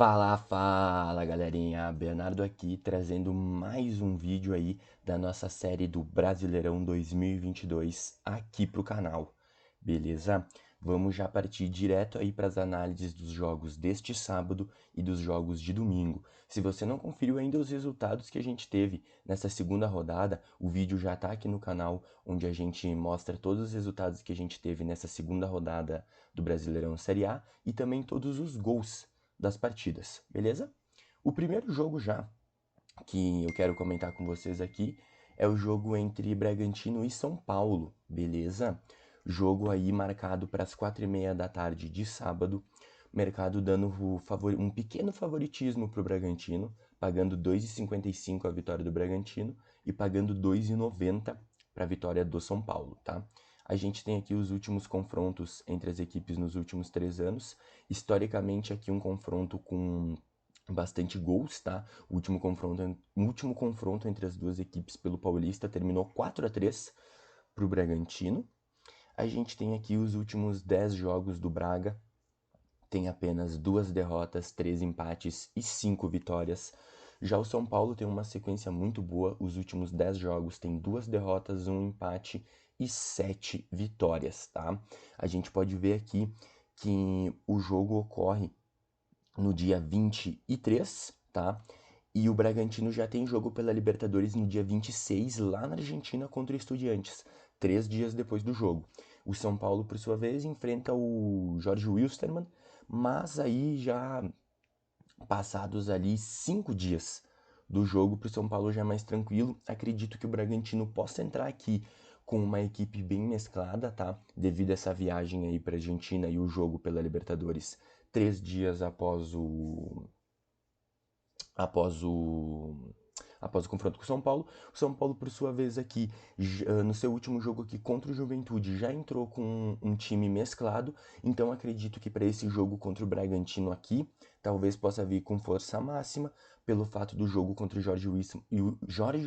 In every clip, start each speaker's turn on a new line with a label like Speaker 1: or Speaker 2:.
Speaker 1: Fala galerinha, Bernardo aqui trazendo mais um vídeo aí da nossa série do Brasileirão 2022 aqui pro canal, beleza? Vamos já partir direto aí para as análises dos jogos deste sábado e dos jogos de domingo. Se você não conferiu ainda os resultados que a gente teve nessa segunda rodada, o vídeo já tá aqui no canal, onde a gente mostra todos os resultados que a gente teve nessa segunda rodada do Brasileirão Série A e também todos os gols das partidas, beleza? O primeiro jogo já que eu quero comentar com vocês aqui é o jogo entre Bragantino e São Paulo, beleza? Jogo aí marcado para as 4h30 da tarde de sábado, mercado dando um pequeno favoritismo para o Bragantino, pagando 2,55 a vitória do Bragantino e pagando 2,90 para a vitória do São Paulo, tá? A gente tem aqui os últimos confrontos entre as equipes nos últimos 3 anos. Historicamente, aqui um confronto com bastante gols, tá? O último confronto entre as duas equipes pelo Paulista terminou 4-3 para o Bragantino. A gente tem aqui os últimos 10 jogos do Braga, tem apenas 2 derrotas, 3 empates e 5 vitórias. Já o São Paulo tem uma sequência muito boa, os últimos 10 jogos tem 2 derrotas, 1 empate e 7 vitórias, tá? A gente pode ver aqui que o jogo ocorre no dia 23, tá? E o Bragantino já tem jogo pela Libertadores no dia 26, lá na Argentina, contra o Estudiantes, 3 dias depois do jogo. O São Paulo, por sua vez, enfrenta o Jorge Wilstermann, mas aí já passados ali 5 dias do jogo, para o São Paulo já é mais tranquilo. Acredito que o Bragantino possa entrar aqui com uma equipe bem mesclada, tá? Devido a essa viagem aí para Argentina e o jogo pela Libertadores 3 dias após o após o confronto com o São Paulo. O São Paulo, por sua vez, aqui, no seu último jogo aqui contra o Juventude, já entrou com um time mesclado, então acredito que para esse jogo contra o Bragantino aqui, talvez possa vir com força máxima, pelo fato do jogo contra o Jorge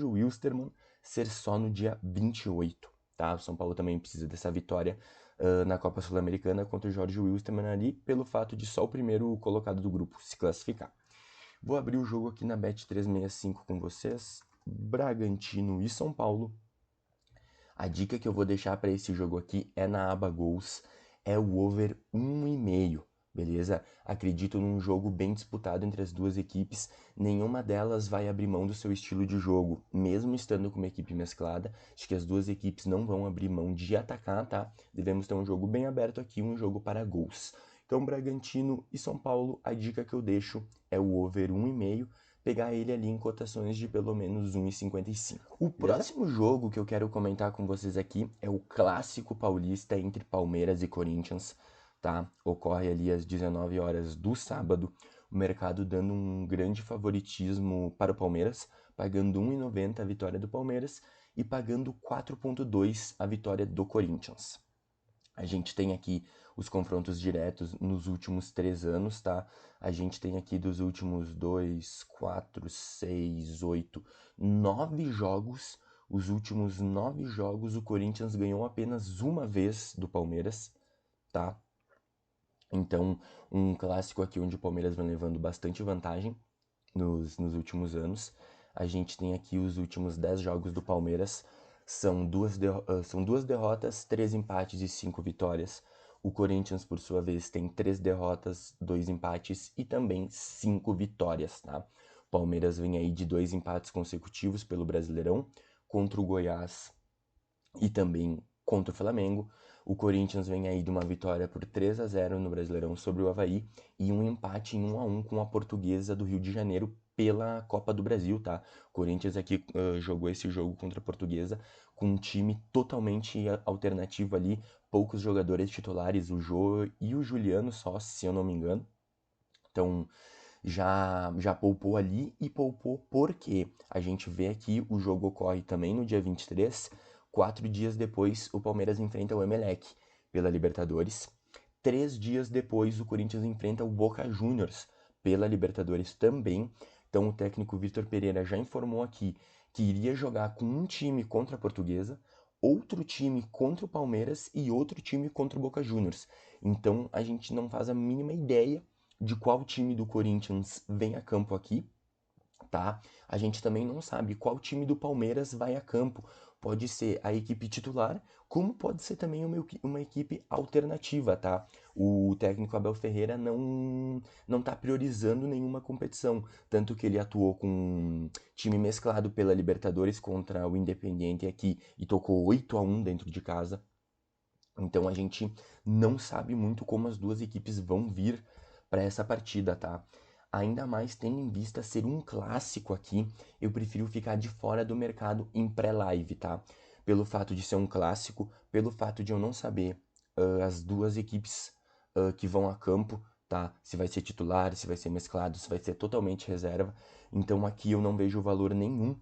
Speaker 1: Wilstermann ser só no dia 28, tá? O São Paulo também precisa dessa vitória na Copa Sul-Americana contra o Jorge Wilstermann ali, pelo fato de só o primeiro colocado do grupo se classificar. Vou abrir o jogo aqui na Bet365 com vocês. Bragantino e São Paulo. A dica que eu vou deixar para esse jogo aqui é na aba gols, é o over 1,5, beleza? Acredito num jogo bem disputado entre as duas equipes, nenhuma delas vai abrir mão do seu estilo de jogo, mesmo estando com uma equipe mesclada. Acho que as duas equipes não vão abrir mão de atacar, tá? Devemos ter um jogo bem aberto aqui, um jogo para gols. Então, Bragantino e São Paulo, a dica que eu deixo é o over 1,5, pegar ele ali em cotações de pelo menos 1,55. O próximo jogo que eu quero comentar com vocês aqui é o clássico paulista entre Palmeiras e Corinthians, tá? Ocorre ali às 19 horas do sábado, o mercado dando um grande favoritismo para o Palmeiras, pagando 1,90 a vitória do Palmeiras e pagando 4,2 a vitória do Corinthians. A gente tem aqui os confrontos diretos nos últimos 3 anos, tá? A gente tem aqui dos últimos 2, 4, 6, 8, 9 jogos. Os últimos 9 jogos o Corinthians ganhou apenas uma vez do Palmeiras, tá? Então, um clássico aqui onde o Palmeiras vem levando bastante vantagem nos últimos anos. A gente tem aqui os últimos 10 jogos do Palmeiras. São duas derrotas, 3 empates e 5 vitórias. O Corinthians, por sua vez, tem 3 derrotas, 2 empates e também 5 vitórias, tá? O Palmeiras vem aí de 2 empates consecutivos pelo Brasileirão, contra o Goiás e também contra o Flamengo. O Corinthians vem aí de uma vitória por 3-0 no Brasileirão sobre o Avaí e um empate em 1-1 com a Portuguesa do Rio de Janeiro pela Copa do Brasil, tá? O Corinthians aqui jogou esse jogo contra a Portuguesa com um time totalmente alternativo ali, poucos jogadores titulares, o Jô e o Juliano só, se eu não me engano. Então, já poupou ali e poupou porque a gente vê aqui o jogo ocorre também no dia 23, 4 dias depois o Palmeiras enfrenta o Emelec pela Libertadores, 3 dias depois o Corinthians enfrenta o Boca Juniors pela Libertadores também. Então o técnico Vitor Pereira já informou aqui que iria jogar com um time contra a Portuguesa, outro time contra o Palmeiras e outro time contra o Boca Juniors. Então a gente não faz a mínima ideia de qual time do Corinthians vem a campo aqui, tá? A gente também não sabe qual time do Palmeiras vai a campo. Pode ser a equipe titular, como pode ser também uma equipe alternativa, tá? O técnico Abel Ferreira não tá priorizando nenhuma competição, tanto que ele atuou com um time mesclado pela Libertadores contra o Independiente aqui e tocou 8-1 dentro de casa. Então a gente não sabe muito como as duas equipes vão vir para essa partida, tá? Ainda mais tendo em vista ser um clássico aqui, eu prefiro ficar de fora do mercado em pré-live, tá? Pelo fato de ser um clássico, pelo fato de eu não saber as duas equipes que vão a campo, tá? Se vai ser titular, se vai ser mesclado, se vai ser totalmente reserva. Então aqui eu não vejo valor nenhum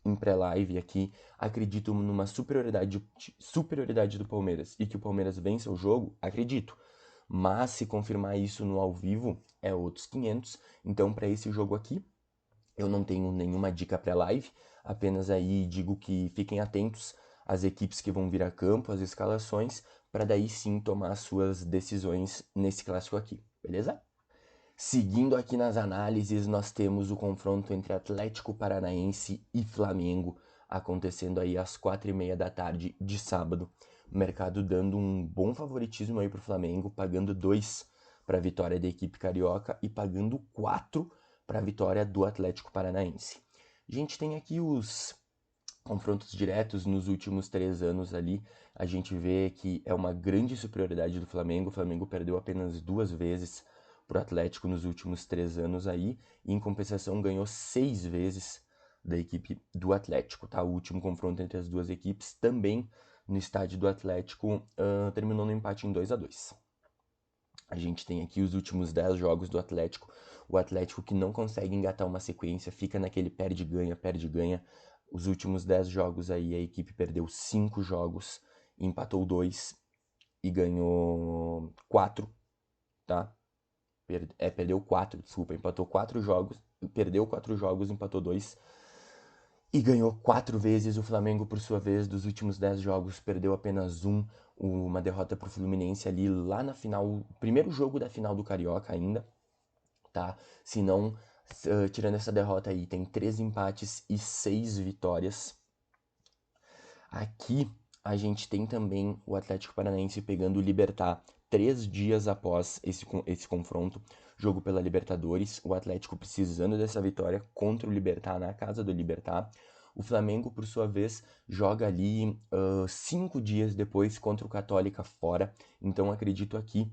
Speaker 1: em pré-live aqui, acredito numa superioridade do Palmeiras e que o Palmeiras vença o jogo, acredito. Mas se confirmar isso no ao vivo, é outros 500. Então, para esse jogo aqui, eu não tenho nenhuma dica pré-live, apenas aí digo que fiquem atentos às equipes que vão vir a campo, às escalações, para daí sim tomar as suas decisões nesse clássico aqui, beleza? Seguindo aqui nas análises, nós temos o confronto entre Atlético Paranaense e Flamengo, acontecendo aí às 4h30 da tarde de sábado. O mercado dando um bom favoritismo aí para o Flamengo, pagando 2 para a vitória da equipe carioca e pagando 4 para a vitória do Atlético Paranaense. A gente tem aqui os confrontos diretos nos últimos 3 anos ali. A gente vê que é uma grande superioridade do Flamengo. O Flamengo perdeu apenas 2 vezes pro Atlético nos últimos 3 anos aí, e em compensação ganhou 6 vezes da equipe do Atlético, tá? O último confronto entre as duas equipes, também no estádio do Atlético, terminou no empate em 2-2. A gente tem aqui os últimos 10 jogos do Atlético, o Atlético que não consegue engatar uma sequência, fica naquele perde-ganha, perde-ganha. Os últimos 10 jogos aí, a equipe perdeu 5 jogos, empatou 2 e ganhou 4, tá? Perdeu 4, desculpa, empatou 4 jogos, perdeu 4 jogos, empatou 2 e ganhou 4 vezes. O Flamengo, por sua vez, dos últimos 10 jogos, perdeu apenas um, uma derrota pro Fluminense ali lá na final, primeiro jogo da final do Carioca ainda, tá? Se não, tirando essa derrota aí, tem 3 empates e 6 vitórias. Aqui a gente tem também o Atlético Paranaense pegando o Libertad 3 dias após esse confronto, jogo pela Libertadores, o Atlético precisando dessa vitória contra o Libertad na casa do Libertad. O Flamengo, por sua vez, joga ali 5 dias depois contra o Católica fora. Então acredito aqui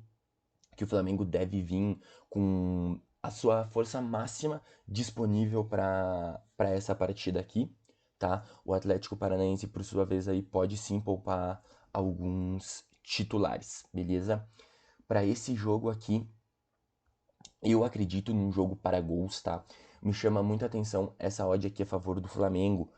Speaker 1: que o Flamengo deve vir com a sua força máxima disponível para essa partida aqui, tá? O Atlético Paranaense, por sua vez, aí pode sim poupar alguns titulares, beleza? Para esse jogo aqui, eu acredito num jogo para gols, tá? Me chama muita atenção essa odd aqui a favor do Flamengo.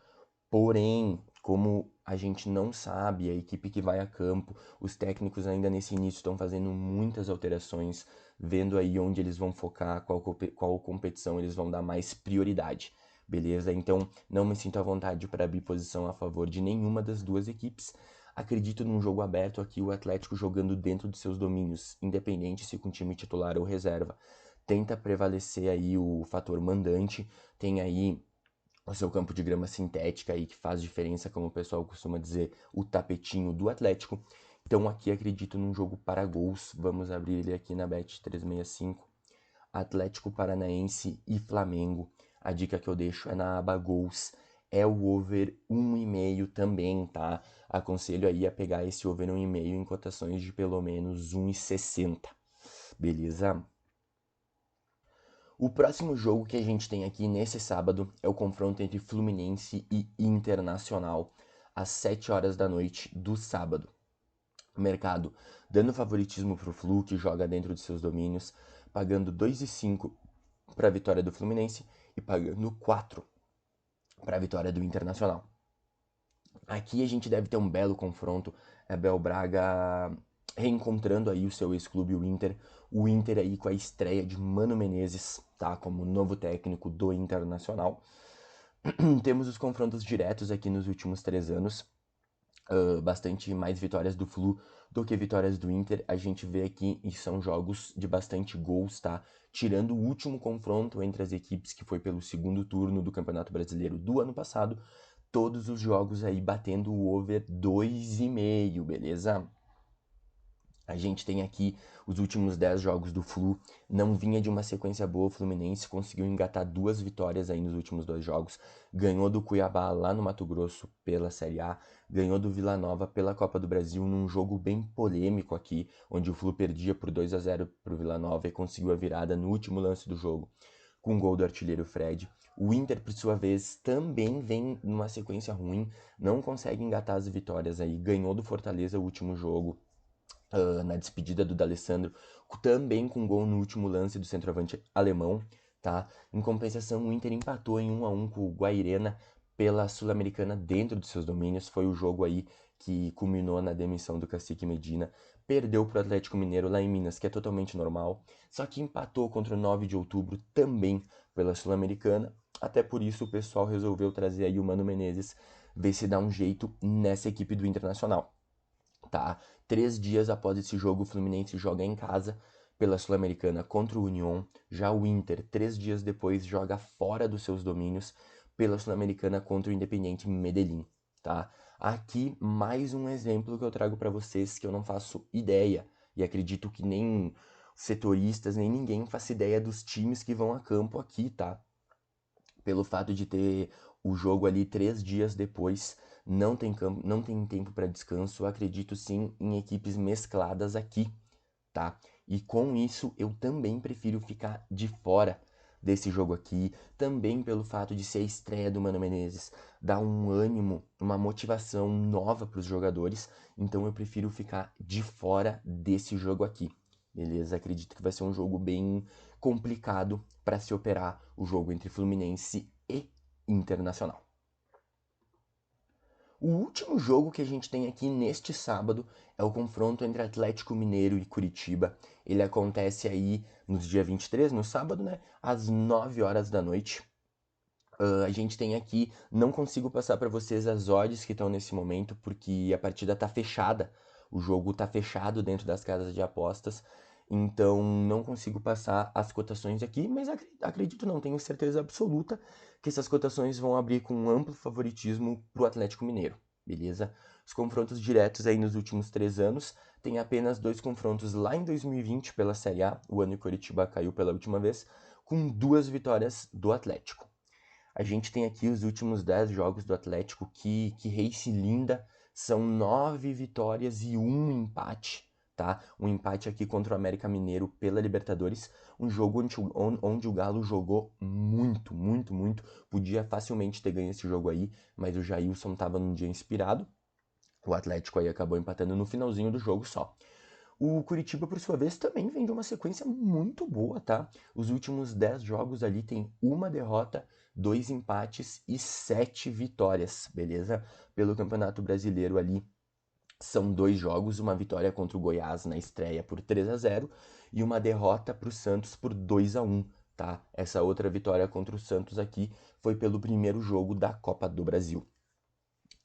Speaker 1: Porém, como a gente não sabe, a equipe que vai a campo, os técnicos ainda nesse início estão fazendo muitas alterações, vendo aí onde eles vão focar, qual competição eles vão dar mais prioridade, beleza? Então, não me sinto à vontade para abrir posição a favor de nenhuma das duas equipes. Acredito num jogo aberto aqui, o Atlético jogando dentro dos seus domínios, independente se com time titular ou reserva. Tenta prevalecer aí o fator mandante, tem aí o seu campo de grama sintética aí que faz diferença, como o pessoal costuma dizer, o tapetinho do Atlético. Então aqui acredito num jogo para gols. Vamos abrir ele aqui na Bet365. Atlético Paranaense e Flamengo. A dica que eu deixo é na aba gols. É o over 1,5 também, tá? Aconselho aí a pegar esse over 1,5 em cotações de pelo menos 1,60. Beleza? O próximo jogo que a gente tem aqui nesse sábado é o confronto entre Fluminense e Internacional, às 7 horas da noite do sábado. O mercado dando favoritismo para o Flu, que joga dentro de seus domínios, pagando 2,5 para a vitória do Fluminense e pagando 4 para a vitória do Internacional. Aqui a gente deve ter um belo confronto, Abel Braga reencontrando aí o seu ex-clube, o Inter aí com a estreia de Mano Menezes, tá, como novo técnico do Internacional. Temos os confrontos diretos aqui nos últimos 3 anos, bastante mais vitórias do Flu do que vitórias do Inter. A gente vê aqui e são jogos de bastante gols, tá? Tirando o último confronto entre as equipes, que foi pelo segundo turno do Campeonato Brasileiro do ano passado, todos os jogos aí batendo o over 2,5, beleza? A gente tem aqui os últimos 10 jogos do Flu, não vinha de uma sequência boa, o Fluminense conseguiu engatar 2 vitórias aí nos últimos 2 jogos, ganhou do Cuiabá lá no Mato Grosso pela Série A, ganhou do Vila Nova pela Copa do Brasil num jogo bem polêmico aqui, onde o Flu perdia por 2-0 pro Vila Nova e conseguiu a virada no último lance do jogo, com o gol do artilheiro Fred. O Inter, por sua vez, também vem numa sequência ruim, não consegue engatar as vitórias aí, ganhou do Fortaleza o último jogo, na despedida do D'Alessandro, também com gol no último lance do centroavante alemão, tá? Em compensação, o Inter empatou em 1-1 com o Guairena pela Sul-Americana dentro dos seus domínios. Foi o jogo aí que culminou na demissão do Cacique Medina. Perdeu para o Atlético Mineiro lá em Minas, que é totalmente normal. Só que empatou contra o 9 de outubro também pela Sul-Americana. Até por isso o pessoal resolveu trazer aí o Mano Menezes, ver se dá um jeito nessa equipe do Internacional, tá? 3 dias após esse jogo, o Fluminense joga em casa pela Sul-Americana contra o Unión. Já o Inter, 3 dias depois, joga fora dos seus domínios pela Sul-Americana contra o Independiente Medellín, tá? Aqui, mais um exemplo que eu trago para vocês que eu não faço ideia, e acredito que nem setoristas, nem ninguém faça ideia dos times que vão a campo aqui, tá? Pelo fato de ter o jogo ali 3 dias depois, não tem campo, não tem tempo para descanso. Eu acredito sim em equipes mescladas aqui, tá? E com isso eu também prefiro ficar de fora desse jogo aqui, também pelo fato de ser a estreia do Mano Menezes, dar um ânimo, uma motivação nova para os jogadores, então eu prefiro ficar de fora desse jogo aqui. Beleza? Acredito que vai ser um jogo bem complicado para se operar o jogo entre Fluminense e Internacional. O último jogo que a gente tem aqui neste sábado é o confronto entre Atlético Mineiro e Curitiba. Ele acontece aí nos dia 23, no sábado, né? Às 9 horas da noite. A gente tem aqui, não consigo passar para vocês as odds que estão nesse momento, porque a partida tá fechada, o jogo tá fechado dentro das casas de apostas, então não consigo passar as cotações aqui, mas acredito, não, tenho certeza absoluta que essas cotações vão abrir com um amplo favoritismo pro Atlético Mineiro, beleza? Os confrontos diretos aí nos últimos 3 anos, tem apenas 2 confrontos lá em 2020 pela Série A, o ano que o Coritiba caiu pela última vez, com 2 vitórias do Atlético. A gente tem aqui os últimos 10 jogos do Atlético, que race linda, são 9 vitórias e um empate, tá? Um empate aqui contra o América Mineiro pela Libertadores, um jogo onde o Galo jogou muito, muito, muito, podia facilmente ter ganho esse jogo aí, mas o Jailson estava num dia inspirado, o Atlético aí acabou empatando no finalzinho do jogo só. O Curitiba, por sua vez, também vem de uma sequência muito boa, tá? Os últimos 10 jogos ali tem uma derrota, 2 empates e 7 vitórias, beleza? Pelo Campeonato Brasileiro ali são 2 jogos, uma vitória contra o Goiás na estreia por 3-0 e uma derrota para o Santos por 2-1, tá? Essa outra vitória contra o Santos aqui foi pelo primeiro jogo da Copa do Brasil.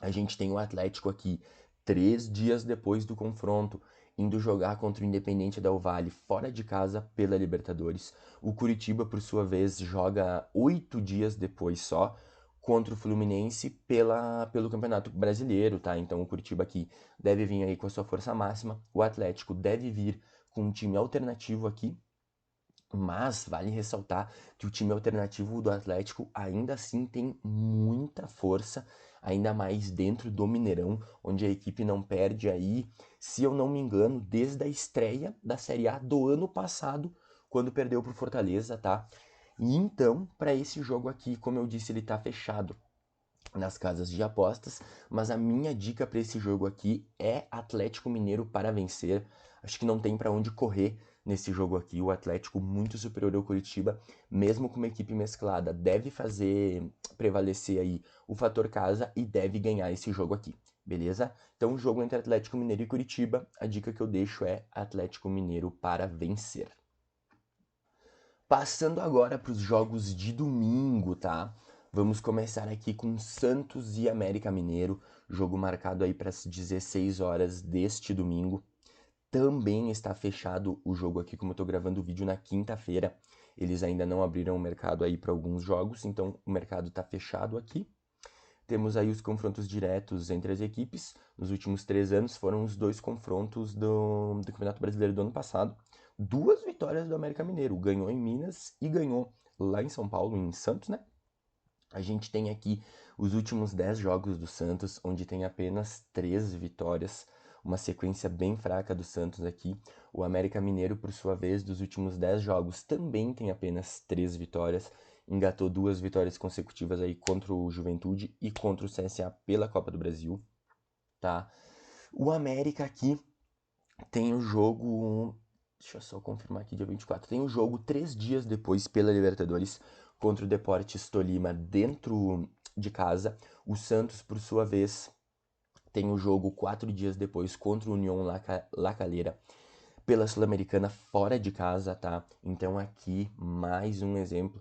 Speaker 1: A gente tem o Atlético aqui 3 dias depois do confronto, indo jogar contra o Independente Del Valle fora de casa pela Libertadores. O Curitiba, por sua vez, joga 8 dias depois só contra o Fluminense pelo Campeonato Brasileiro, tá? Então o Curitiba aqui deve vir aí com a sua força máxima. O Atlético deve vir com um time alternativo aqui, mas vale ressaltar que o time alternativo do Atlético ainda assim tem muita força, ainda mais dentro do Mineirão, onde a equipe não perde aí, se eu não me engano, desde a estreia da Série A do ano passado, quando perdeu para o Fortaleza, tá? E então, para esse jogo aqui, como eu disse, ele tá fechado nas casas de apostas, mas a minha dica para esse jogo aqui é Atlético Mineiro para vencer. Acho que não tem para onde correr nesse jogo aqui. O Atlético muito superior ao Curitiba, mesmo com uma equipe mesclada, deve fazer prevalecer aí o fator casa e deve ganhar esse jogo aqui, beleza? Então, o jogo entre Atlético Mineiro e Curitiba, a dica que eu deixo é Atlético Mineiro para vencer. Passando agora para os jogos de domingo, tá? Vamos começar aqui com Santos e América Mineiro, jogo marcado aí para as 16 horas deste domingo. Também está fechado o jogo aqui, como eu estou gravando o vídeo na quinta-feira. Eles ainda não abriram o mercado aí para alguns jogos, então o mercado está fechado aqui. Temos aí os confrontos diretos entre as equipes. Nos últimos 3 anos foram os dois confrontos do Campeonato Brasileiro do ano passado. Duas vitórias do América Mineiro. Ganhou em Minas e ganhou lá em São Paulo, em Santos, né? A gente tem aqui os últimos 10 jogos do Santos, onde tem apenas 3 vitórias, uma sequência bem fraca do Santos aqui. O América Mineiro, por sua vez, dos últimos 10 jogos, também tem apenas 3 vitórias. Engatou 2 vitórias consecutivas aí contra o Juventude e contra o CSA pela Copa do Brasil, tá? O América aqui tem o jogo. Deixa eu só confirmar aqui, dia 24. Tem o jogo 3 dias depois pela Libertadores contra o Deportes Tolima dentro de casa. O Santos, por sua vez, tem o jogo 4 dias depois contra o União La Calera pela Sul-Americana fora de casa, tá? Então aqui mais um exemplo.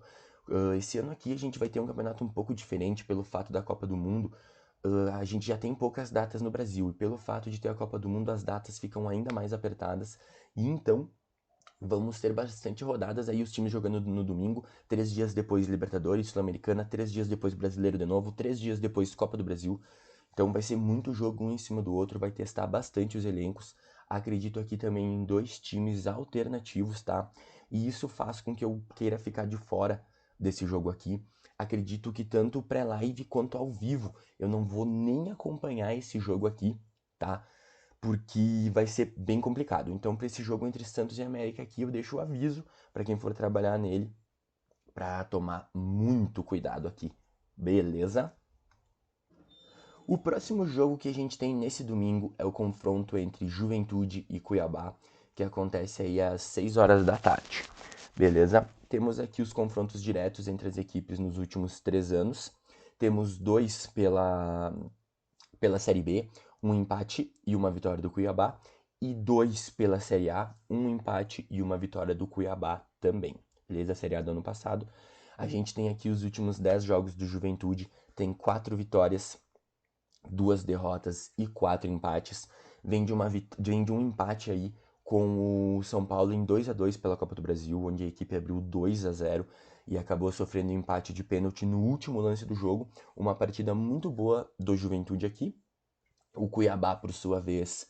Speaker 1: Esse ano aqui a gente vai ter um campeonato um pouco diferente pelo fato da Copa do Mundo. A gente já tem poucas datas no Brasil e pelo fato de ter a Copa do Mundo as datas ficam ainda mais apertadas e então vamos ter bastante rodadas aí os times jogando no domingo, 3 dias depois Libertadores, Sul-Americana, 3 dias depois Brasileiro de novo, 3 dias depois Copa do Brasil. Então vai ser muito jogo um em cima do outro, vai testar bastante os elencos. Acredito aqui também em 2 times alternativos, tá? E isso faz com que eu queira ficar de fora desse jogo aqui. Acredito que tanto pré-live quanto ao vivo eu não vou nem acompanhar esse jogo aqui, tá? Porque vai ser bem complicado. Então, para esse jogo entre Santos e América aqui, eu deixo o aviso para quem for trabalhar nele para tomar muito cuidado aqui. Beleza? O próximo jogo que a gente tem nesse domingo é o confronto entre Juventude e Cuiabá, que acontece aí às 6 horas da tarde. Beleza? Temos aqui os confrontos diretos entre as equipes nos últimos 3 anos. Temos dois pela Série B, um empate e uma vitória do Cuiabá, e 2 pela Série A, um empate e uma vitória do Cuiabá também. Beleza? A Série A do ano passado. A gente tem aqui os últimos 10 jogos do Juventude, tem 4 vitórias, 2 derrotas e 4 empates. Vem de um empate aí com o São Paulo em 2-2 pela Copa do Brasil, onde a equipe abriu 2-0 e acabou sofrendo um empate de pênalti no último lance do jogo. Uma partida muito boa do Juventude aqui. O Cuiabá, por sua vez,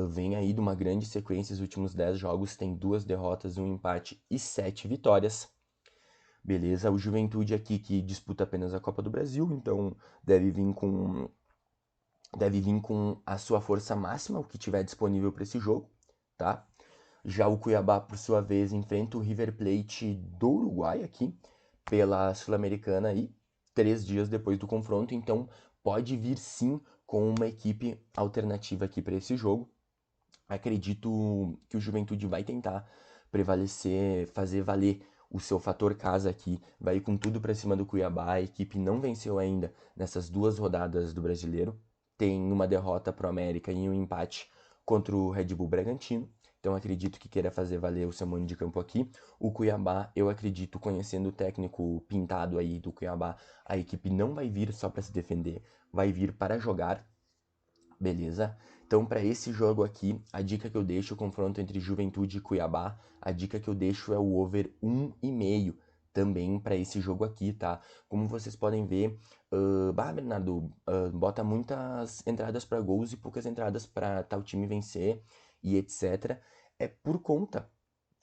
Speaker 1: vem aí de uma grande sequência. Os últimos 10 jogos tem 2 derrotas, um empate e 7 vitórias. Beleza, o Juventude aqui que disputa apenas a Copa do Brasil, então deve vir com deve vir com a sua força máxima, o que tiver disponível para esse jogo, tá? Já o Cuiabá, por sua vez, enfrenta o River Plate do Uruguai aqui pela Sul-Americana aí, 3 dias depois do confronto, então pode vir sim com uma equipe alternativa aqui para esse jogo. Acredito que o Juventude vai tentar prevalecer, fazer valer o seu fator casa aqui, vai ir com tudo para cima do Cuiabá. A equipe não venceu ainda nessas 2 rodadas do Brasileiro, tem uma derrota pro América e um empate contra o Red Bull Bragantino. Então acredito que queira fazer valer o seu mano de campo aqui. O Cuiabá, eu acredito, conhecendo o técnico pintado aí do Cuiabá, a equipe não vai vir só para se defender, vai vir para jogar. Beleza? Então, para esse jogo aqui, a dica que eu deixo, o confronto entre Juventude e Cuiabá, a dica que eu deixo é o over 1,5 também para esse jogo aqui, tá? Como vocês podem ver, Bernardo, bota muitas entradas para gols e poucas entradas para tal time vencer e etc. É por conta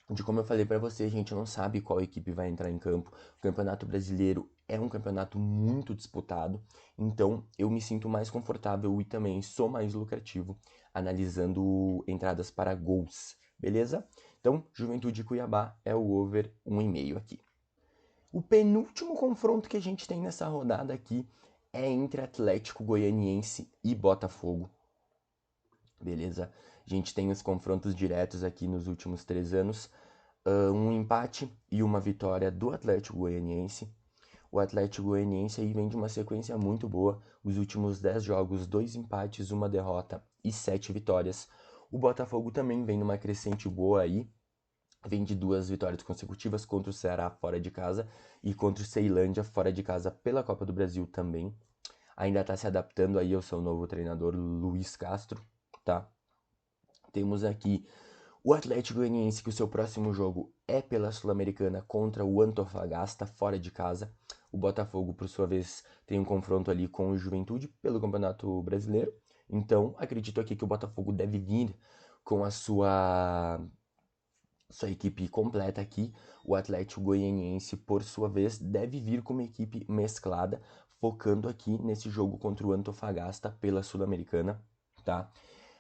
Speaker 1: de como eu falei pra você, a gente não sabe qual equipe vai entrar em campo. O Campeonato Brasileiro é um campeonato muito disputado, então eu me sinto mais confortável e também sou mais lucrativo analisando entradas para gols, beleza? Então, Juventude e Cuiabá é o over 1,5 aqui. O penúltimo confronto que a gente tem nessa rodada aqui é entre Atlético Goianiense e Botafogo. Beleza? A gente tem os confrontos diretos aqui nos últimos 3 anos. Um empate e uma vitória do Atlético Goianiense. O Atlético Goianiense aí vem de uma sequência muito boa. Os últimos 10 jogos, 2 empates, uma derrota e 7 vitórias. O Botafogo também vem numa crescente boa aí. vem de 2 vitórias consecutivas contra o Ceará fora de casa e contra o Ceilândia fora de casa pela Copa do Brasil também. Ainda está se adaptando aí ao seu novo treinador, Luiz Castro, tá? Temos aqui o Atlético Goianiense, que o seu próximo jogo é pela Sul-Americana contra o Antofagasta, fora de casa. O Botafogo, por sua vez, tem um confronto ali com o Juventude pelo Campeonato Brasileiro. Então, acredito aqui que o Botafogo deve vir com a sua equipe completa aqui. O Atlético Goianiense, por sua vez, deve vir com uma equipe mesclada, focando aqui nesse jogo contra o Antofagasta pela Sul-Americana, tá?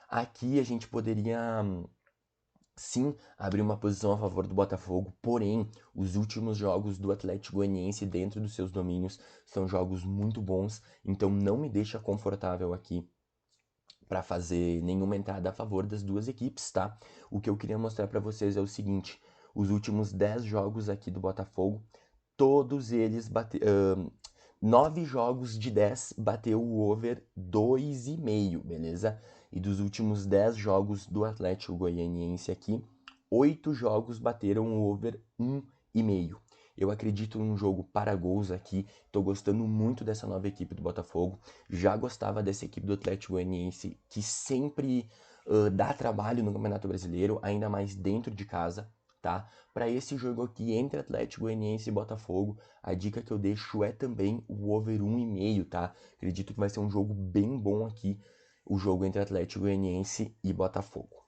Speaker 1: Aqui a gente poderia sim abrir uma posição a favor do Botafogo, porém, os últimos jogos do Atlético Goianiense dentro dos seus domínios são jogos muito bons, então não me deixa confortável aqui para fazer nenhuma entrada a favor das duas equipes, tá? O que eu queria mostrar para vocês é o seguinte: os últimos 10 jogos aqui do Botafogo, todos eles 9 jogos de 10 bateu o over 2,5, beleza? E dos últimos 10 jogos do Atlético Goianiense aqui, 8 jogos bateram o over 1,5. Eu acredito num jogo para gols aqui, tô gostando muito dessa nova equipe do Botafogo. Já gostava dessa equipe do Atlético Goianiense, que sempre dá trabalho no Campeonato Brasileiro, ainda mais dentro de casa, tá? Para esse jogo aqui entre Atlético Goianiense e Botafogo, a dica que eu deixo é também o over 1,5, tá? Acredito que vai ser um jogo bem bom aqui, o jogo entre Atlético Goianiense e Botafogo.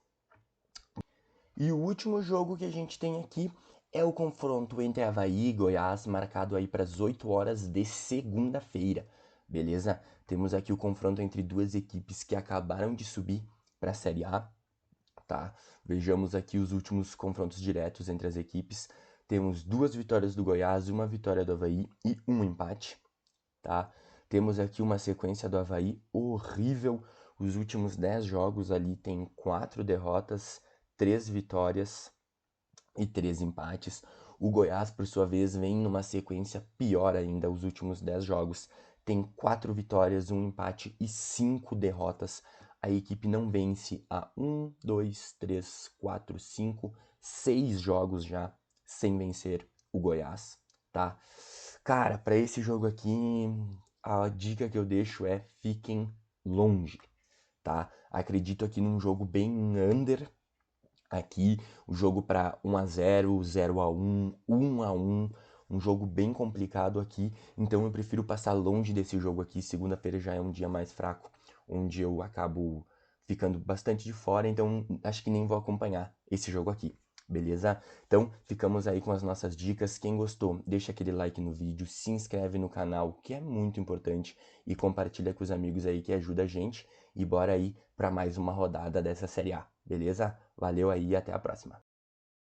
Speaker 1: E o último jogo que a gente tem aqui é o confronto entre Avaí e Goiás, marcado aí para as 8 horas de segunda-feira, beleza? Temos aqui o confronto entre duas equipes que acabaram de subir para a Série A, tá? Vejamos aqui os últimos confrontos diretos entre as equipes. Temos 2 vitórias do Goiás, 1 vitória do Avaí e um empate, tá? Temos aqui uma sequência do Avaí horrível. Os últimos 10 jogos ali tem 4 derrotas, 3 vitórias e 3 empates. O Goiás, por sua vez, vem numa sequência pior ainda. Os últimos 10 jogos tem 4 vitórias, um empate e 5 derrotas. A equipe não vence há 6 jogos já sem vencer o Goiás, tá? Cara, para esse jogo aqui, a dica que eu deixo é fiquem longe, tá? Acredito aqui num jogo bem under, aqui o jogo para 1-0, 0-1, 1-1, um jogo bem complicado aqui, então eu prefiro passar longe desse jogo aqui. Segunda-feira já é um dia mais fraco, onde eu acabo ficando bastante de fora, então acho que nem vou acompanhar esse jogo aqui. Beleza? Então, ficamos aí com as nossas dicas. Quem gostou, deixa aquele like no vídeo, se inscreve no canal, que é muito importante, e compartilha com os amigos aí que ajuda a gente. E bora aí para mais uma rodada dessa Série A, beleza? Valeu aí e até a próxima.